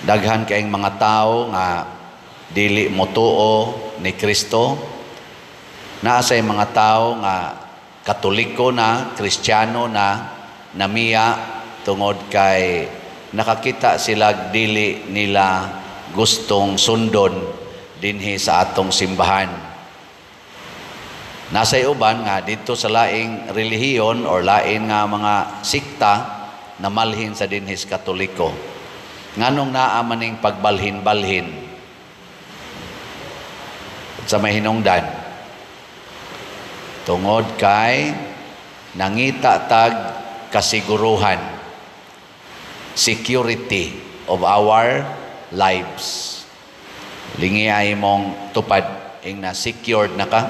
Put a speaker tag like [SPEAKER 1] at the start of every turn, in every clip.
[SPEAKER 1] Daghan kaayong mga tao nga dili motuo ni Kristo. Naa say mga tao nga Katoliko na, Kristiyano na, namiya tungod kay nakakita sila dili nila gustong sundon dinhi sa atong simbahan. Nasay uban nga dito sa laing relihiyon or lain nga mga sikta na malhin sa dinhi sa Katoliko. Nganong naa maning pagbalhin-balhin sa may hinungdan tungod kay nangita tag kasiguruhan, security of our lives. Lingi ay mong tupad ing na secured na ka?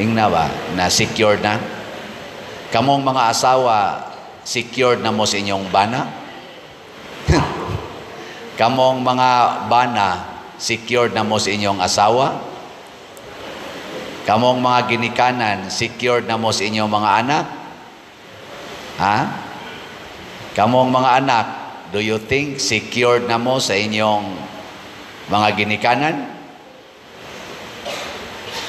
[SPEAKER 1] Ing na ba? Na secured na? Kamong mga asawa, secured na mo sa inyong bana? Kamong mga bana, secured na mo sa inyong asawa? Kamong mga ginikanan, secured na mo sa inyong mga anak? Ha? Kamong mga anak, do you think secured na mo sa inyong mga ginikanan?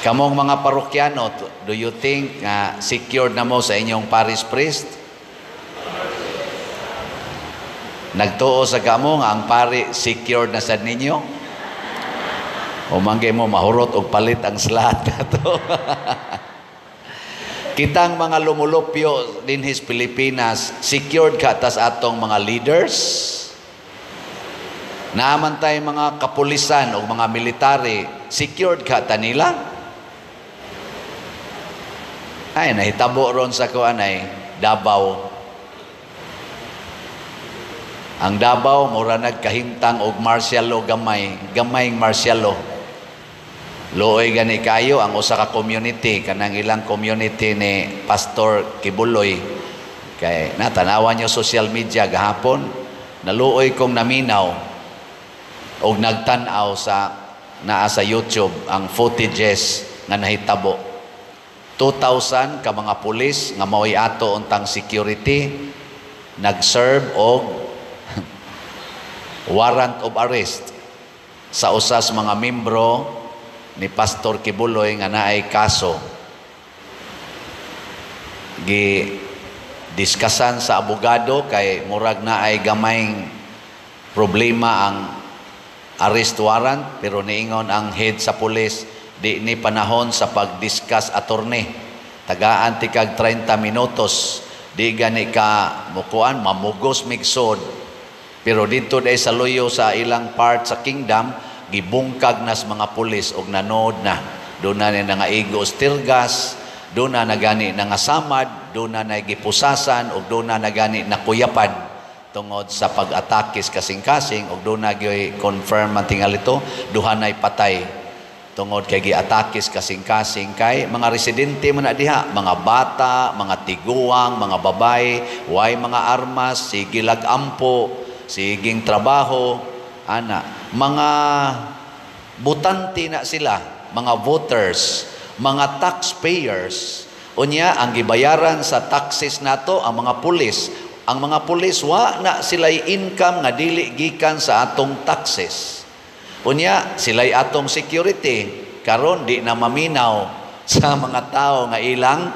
[SPEAKER 1] Kamong mga parokyano, do you think secured na mo sa inyong parish priest? Nagtuo sa kamo nga ang pari secured na sa ninyo? O manggay mo mahurot o palit ang slat nato. Kitang mga lumulupyo din his Pilipinas, secured ka tas atong mga leaders. Naaman tayo mga kapulisan o mga military, secured ka ta nila. Ay, nahitabo ron sa kuan ay Davao. Ang Davao, mura nagkahintang og martial law gamayng martial law. Looy gani kayo ang usa ka community, kanang ilang community ni Pastor Kibuloy. Kay natanawan niyo social media gahapon, naluoy kong naminaw og nagtan-aw sa naa sa YouTube ang footages nga nahitabo. 2,000 ka mga pulis nga mao'y ato untang security nag-serve og warrant of arrest sa usas mga membro ni Pastor Kibuloy nga naay kaso. Diskasan sa abogado kay murag naay gamayng problema ang arrest warrant, pero niingon ang head sa pulis di ni panahon sa pag-discuss attorney. Tagaan ti kag 30 minutos, di gani ka mukuan mamugos migsod. Pero dito day sa loyo sa ilang part sa kingdom, gibungkag nas mga pulis og nanood na. Doon na nga igos tirgas, doon na nagani na nga samad, doon na nagipusasan, og doon na nagani na kuyapan tungod sa pag-atakis kasing-kasing, og doon na confirm ang tingal ito, duhanay patay tungod kay giatakis kasing-kasing kay mga residente man na diha, mga bata, mga tiguang, mga babay, way mga armas, sige lag-ampo, siging trabaho, mga butante na sila, mga voters, mga taxpayers. Unya, ang gibayaran sa taxes nato ang mga pulis. Ang mga pulis, wa na sila'y income nga dili gikan sa atong taxes. Unya, sila'y atong security. Karon di na maminaw sa mga tao nga ilang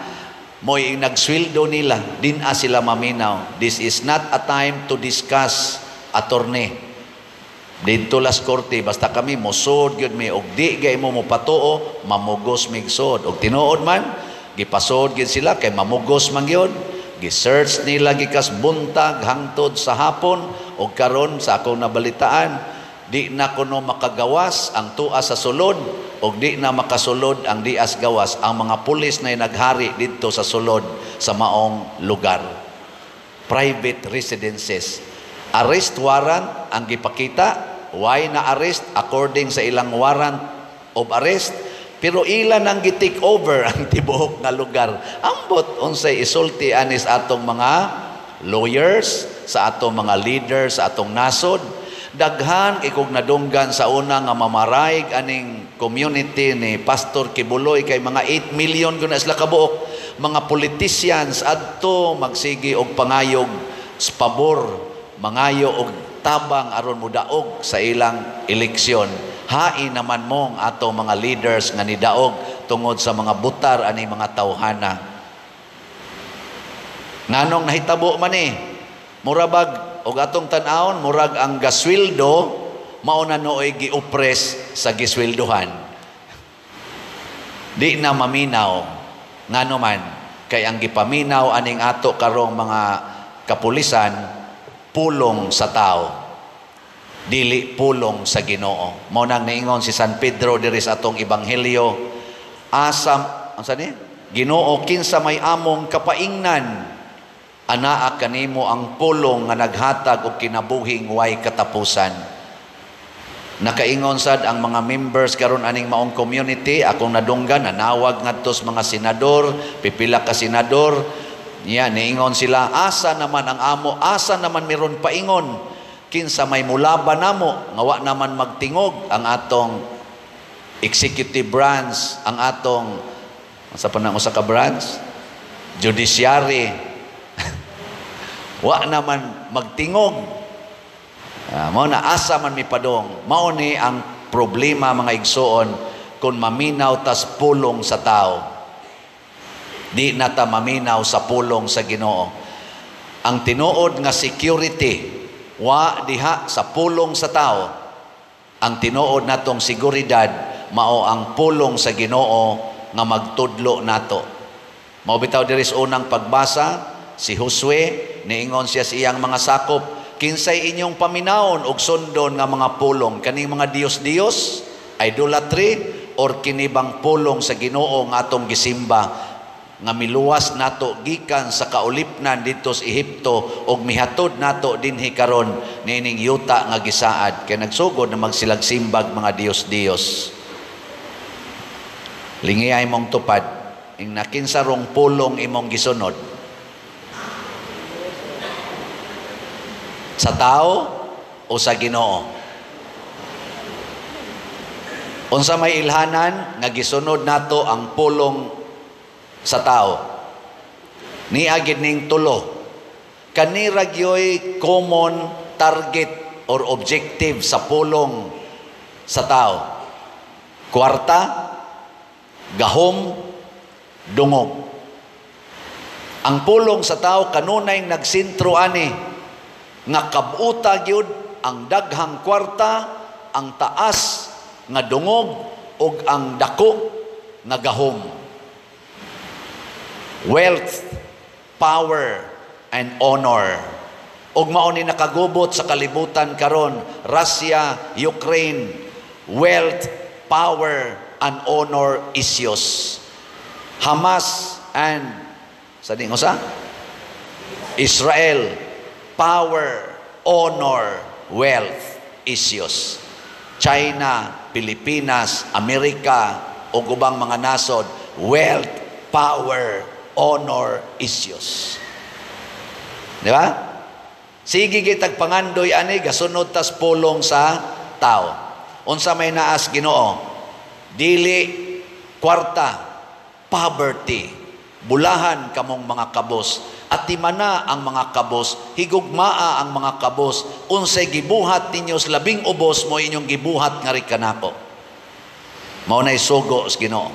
[SPEAKER 1] mo'y nagsweldo nila. Din sila maminaw. This is not a time to discuss attorney. Dito las korte, basta kami musod gyud mi og di gay mo patuo, mamugos migsod. Og tinuod man, gipasod gyud sila kay mamugos man gyud. Gi-search nila gikas buntag hangtod sa hapon, og karon sa akong nabalitaan, di na kuno makagawas ang tua sa sulod, og di na makasulod ang dias gawas. Ang mga pulis na naghari dito sa sulod sa maong lugar. Private residences. Arrest warrant ang gipakita. Why na arrest according sa ilang warrant of arrest, pero ilan ang gi-take over ang tibuok nga lugar. Ambot unsay isulti anis atong mga lawyers, sa atong mga leaders, sa atong nasod. Daghan ikog nadunggan sa una nga mamaraig aning community ni Pastor Kibuloy kay mga 8 million guna sila kabuok. Mga politicians adto magsigi og pangayog sa pabor mangayo og tabang aron mudaog sa ilang eleksyon. Hain naman mong ato mga leaders nga nidaog tungod sa mga butar ani mga tawhana. Nganong nahitabo man murabag og atong tan-awon murag ang gasweldo mao na nooy giopres sa gisweldohan. Di na maminaw ngano man kay ang gipaminaw aning ato karong mga kapulisan pulong sa tao, dili pulong sa Ginoo. Mao nang niingon si San Pedro diri sa atong ebanghelyo, asam unsa ni? Ginoo kinsa may among kapaingnan, anaa kanimo ang pulong nga naghatag og kinabuhing way katapusan. Nakaingon sad ang mga members karon aning maong community, akong nadunggan nanawag ngadto sa mga senador, pipila ka senador. Yan, niingon sila, asa naman ang amo, asa naman meron paingon, kinsa may mulaban namo, nga wa naman magtingog ang atong executive branch, ang atong, sa panang usa ka branch, judiciary, wa naman magtingog. Mao na asa man mipadong, mao ni ang problema mga igsoon, kung maminaw tas pulong sa tao. Di nata maminaw sa pulong sa Ginoo. Ang tinuod nga security wa diha sa pulong sa tao. Ang tinuod natong seguridad mao ang pulong sa Ginoo nga magtudlo nato. Mao bitaw diri sa unang pagbasa si Josue, niingon siya sa iyang mga sakop, kinsay inyong paminawon og sundon nga mga pulong, kaning mga dios-dios, idolatry, or kinibang pulong sa Ginoo nga atong gisimba, nga miluwas nato gikan sa kaulipnan dito sa Ehipto og mihatod nato dinhi karon nining yuta nga gisaad kay nagsugod na magsilagsimbag mga dios-dios. Lingiyay mong tupad ing nakinsa rong pulong imong gisunod, sa tao o sa Ginoo? Unsa may ilhanan nga gisunod nato ang pulong sa tao? Ni agid ning tulo. Kanira gyoy common target or objective sa pulong sa tao. Kwarta, gahom, dungog. Ang pulong sa tao kanunay nagsintro ani nga kabuta gyud ang daghang kwarta, ang taas nga dungog ug ang dako nga gahom. Wealth, power, and honor. Og mao ni nakagubot sa kalibutan karon, Russia, Ukraine, wealth, power, and honor issues. Hamas and Israel, power, honor, wealth issues. China, Pilipinas, Amerika, ug ubang mga nasod, wealth, power, honor issues. Di ba? Sige gitag pangandoy ani gasunod tas pulong sa tao. Unsa may naas Ginoo? Dili kwarta, poverty, bulahan kamong mga kabos, at timana ang mga kabos, higugmaa ang mga kabos, unsay gibuhat ninyo sa labing ubos mo inyong gibuhat nga ri kanako. Mao nay sugo sa Ginoo.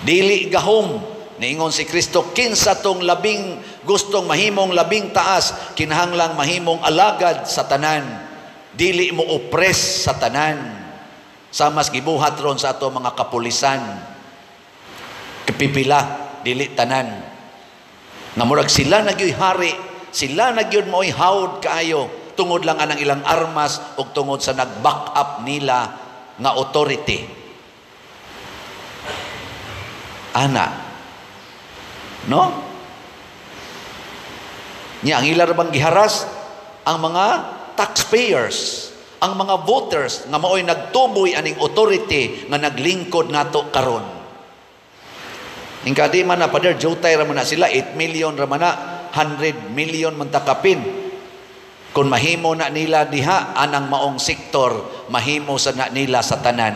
[SPEAKER 1] Dili gahom, niingon si Kristo, kinsa tong labing gustong mahimong labing taas, kinahanglang mahimong alagad sa tanan. Dili mo oppress sa tanan. Sa mas gibuhat ron sa ato mga kapulisan. Kapipila, dili tanan. Namurag sila nagyoy hari, sila nagyod mo'y hawd kaayo, tungod lang anang ilang armas o tungod sa nag-back up nila nga authority. Ana. No? Niya, ang ilar bang giharas? Ang mga taxpayers, ang mga voters nga maoy nagtuboy aning authority nga naglingkod nato karon. Ingkadi man na pader jutay ra man na sila 8 million ra man na 100 million man takapin. Kung mahimo na nila diha anang maong sektor, mahimo sa na nila sa tanan.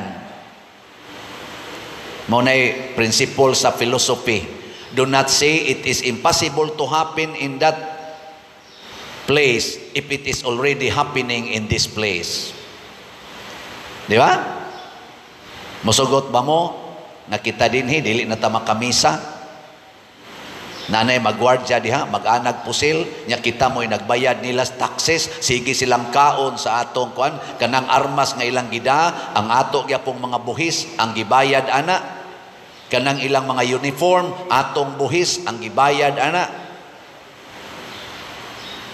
[SPEAKER 1] Mao nay principle sa philosophy. Do not say it is impossible to happen in that place if it is already happening in this place? Di ba? Musugot ba mo nga kita dinhi dili na ta makamisa? Nanay magwardya diha, mag-anag pusil, nya kita mo'y nagbayad nila taxes, sige silang kaon sa atong kuan, kanang armas nga ilang gida, ang ato gyapong mga buhis, ang gibayad ana, kanang ilang mga uniform, atong buhis, ang gibayad ana.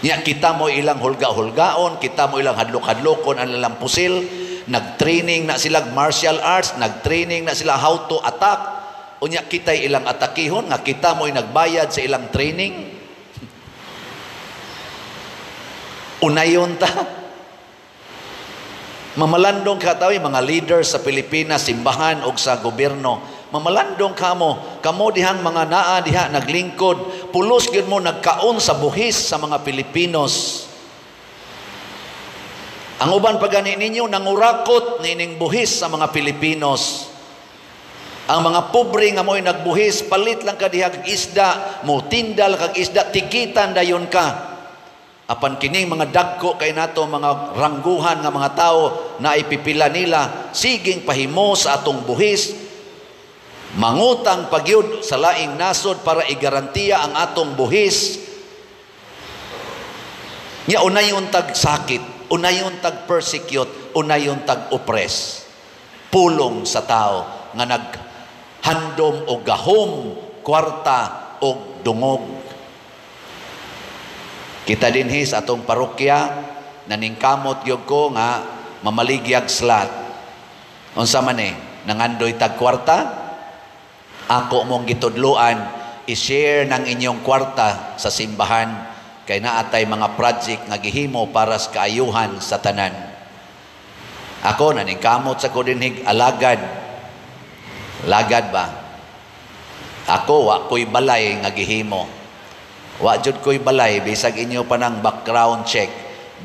[SPEAKER 1] Nya kita mo ilang hulga-hulgaon, kita mo ilang hadlok-hadlokon ang ilang pusil, nag-training na sila martial arts, nag-training na sila how to attack. Unya kita'y ilang atakihon, nga kita mo'y nagbayad sa ilang training. Unayon ta. Mamalandong ka tayo, mga leaders sa Pilipinas, simbahan o sa gobyerno. Mamalandong kamo dihang mga naa diha naglingkod, pulos gyud mo nagkaon sa buhis sa mga Pilipinos. Ang uban pagani ninyo nangurakot nining buhis sa mga Pilipinos. Ang mga pobre nga mo'y nagbuhis, palit lang ka diha kag isda, mo tindal kag isda, tikitan dayon ka. Apan kining mga dagko kay nato mga rangguhan nga mga tao na ipipila nila, siging pahimo sa atong buhis, mangutang pagyud sa laing nasod para igarantiya ang atong buhis. Nya unayon tag sakit, unayon tag persecute, unayon tag oppress. Pulong sa tao nga handom o gahom, kwarta o dungog. Kita dinhi sa atong parokya, naningkamot gyud ko nga mamaligyag slat. Unsa man nangandoy tag kwarta? Ako mong gitudluan, i-share ng inyong kwarta sa simbahan, kay naatay mga project nga gihimo para sa kaayuhan sa tanan. Ako naningkamot sa ko dinhi alagad. Lagad ba? Ako, wa ko'y balay nga gihimo. Wa jud ko'y balay, bisag inyo pa ng background check.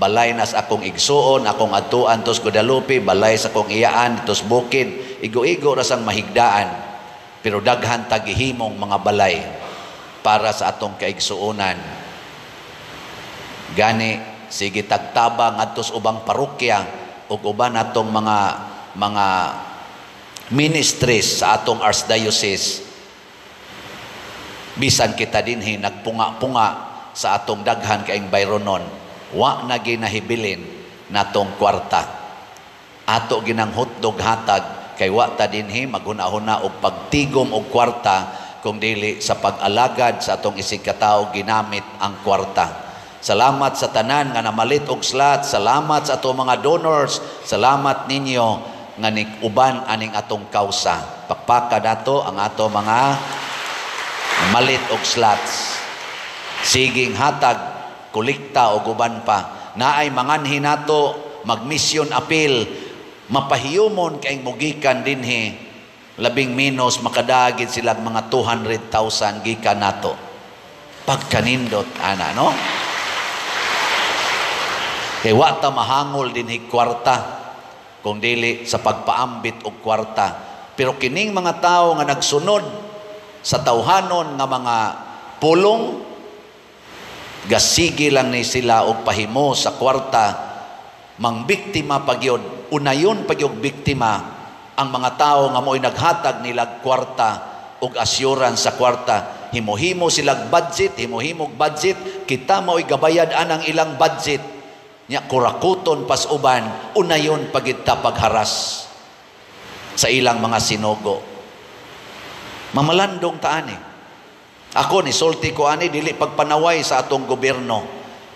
[SPEAKER 1] Balay nas akong igsuon, akong atuan tos Guadalupe, balay sa akong iyaan, tos bukid. Igo-igo rasang mahigdaan. Pero daghan tagihimong mga balay para sa atong kaigsuonan. Gani, sige tagtabang atos ubang parokya o uban atong mga ministries sa atong archdiocese. Bisan kita dinhi nagpunga-punga sa atong daghan kaing bayronon, wa na ginahibilin natong kwarta. Ato ginang hotdog hatag kay wa ta dinhi maghuna-huna og pagtigom og kwarta kung dili sa pag-alagad sa atong isig katawo ginamit ang kwarta. Salamat sa tanan nga namalit og slot, salamat sa atong mga donors, salamat ninyo nga uban aning atong kausa. Pakpaka dato ang ato mga malit og slots. Siging hatag, kolekta o uban pa. Naay manganhi nato, mag-mission appeal, mapahiyumon kaing mugikan dinhi, labing minus makadagid sila mga 200,000 gikan nato. Pagkanindot, ana, no? Kay wa ta mahangol dinhi kwarta, kung dili sa pagpaambit og kwarta. Pero kining mga tao nga nagsunod sa tawhanon nga mga pulong, gasigi lang ni sila og pahimo sa kwarta, mangbiktima pagyod, unayon pagyog biktima ang mga tao nga mo'y naghatag nila kwarta og assurance sa kwarta. Himo-himo silang budget, himo-himog budget, kita mo'y gabayad anang ilang budget. Nya kurakuton pas uban, unayon pagita pagharas sa ilang mga sinugo. Mamalandong taan Ako ni sulti ko ani dili pagpanaway sa atong gobyerno,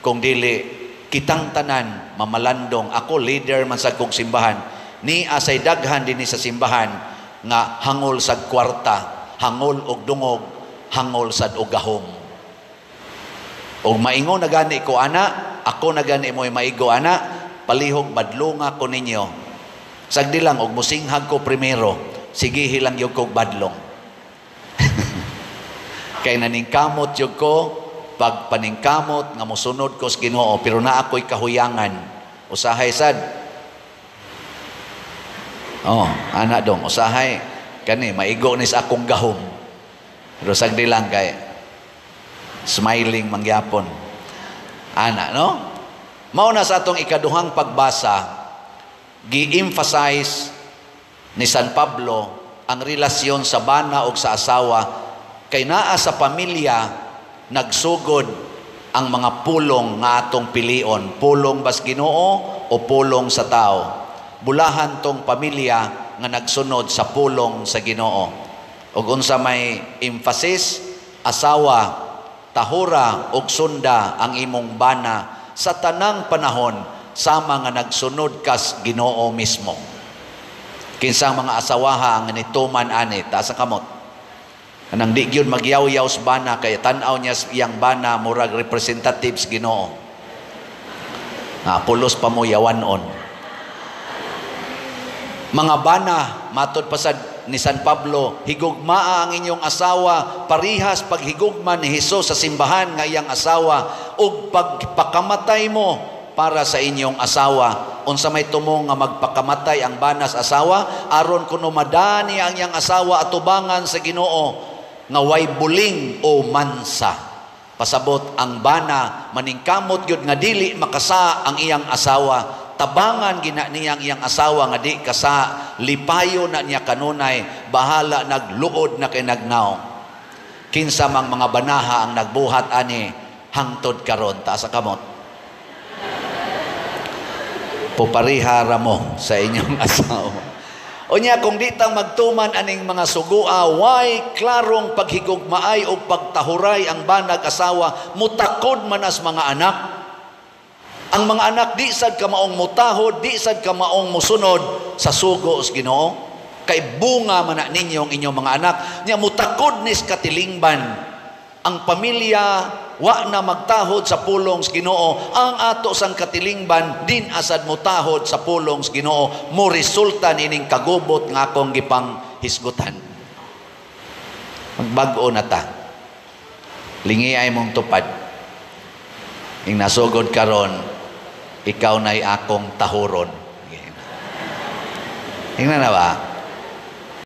[SPEAKER 1] kung dili kitang tanan mamalandong. Ako leader man sa kong simbahan, ni asay daghan dinhi sa simbahan nga hangol sa kwarta, hangol og dungog, hangol sad og gahom. Og maingon na gani ko ana, ako na gani mo'y maigo ana, palihog badlonga ko ninyo. Sagdi lang, og musinghag ko primero, sige hilang yung kog badlong. Kay naningkamot yung ko, pag paningkamot, nga musunod ko sa Ginoo, pero na ako'y kahuyangan. Usahay sad. Oh, ana dong, usahay. Kani, maigo ni sa akong gahom. Pero sagdi lang kay, smiling mangyapon. Ana, no? Mao na sa atong ikaduhang pagbasa, gi-emphasize ni San Pablo ang relasyon sa bana o sa asawa kay naa sa pamilya nagsugod ang mga pulong nga atong pilion, pulong bas Ginoo o pulong sa tao. Bulahan tong pamilya nga nagsunod sa pulong sa Ginoo. Ug unsa may emphasis, asawa, tahura ug sunda ang imong bana sa tanang panahon sama nga nagsunod kas Ginoo mismo. Kinsang mga asawaha ang nituman ani taas sa kamot. Anang di gyud magyaw-yaw sa bana kay tan-aw niya iyang bana murag representatives Ginoo. Pulos pa mo yawanon. Mga bana, matod pa ni San Pablo, higugmaa ang inyong asawa, parihas paghigugma ni Hesus sa simbahan nga iyang asawa, ug pagpakamatay mo para sa inyong asawa. Unsa may tumong nga magpakamatay ang bana sa asawa, aron kuno madani ang iyang asawa atubangan sa Ginoo, nga way buling o mansa. Pasabot ang bana, maningkamot yun nga dili makasa ang iyang asawa, tabangan gina niyang iyang asawa nga di kasa, lipayo na niya kanunay, bahala nagluod na kay nagnaw. Kinsa mang mga banaha ang nagbuhat ani hangtod karon taas sa kamot. Puparihara mo sa inyong asawa. Unya kung di tang magtuman aning mga sugua, way klarong paghigugmaay o pagtahuray ang banag asawa, mutakod man as mga anak. Ang mga anak di sad ka maong mutahod, di sad ka maong musunod sa sugo sa Ginoo. Kay bunga man na ninyo ang inyong mga anak. Nya mutakod nis katilingban. Ang pamilya wa na magtahod sa pulong sa Ginoo. Ang ato sang katilingban din asad mutahod sa pulong sa Ginoo. Mo resulta ining kagubot nga akong gipang hisgutan. Magbag-o na ta. Lingi ay mong tupad. Ing nasugod karon, ikaw na'y akong tahuron. Tingnan na ba?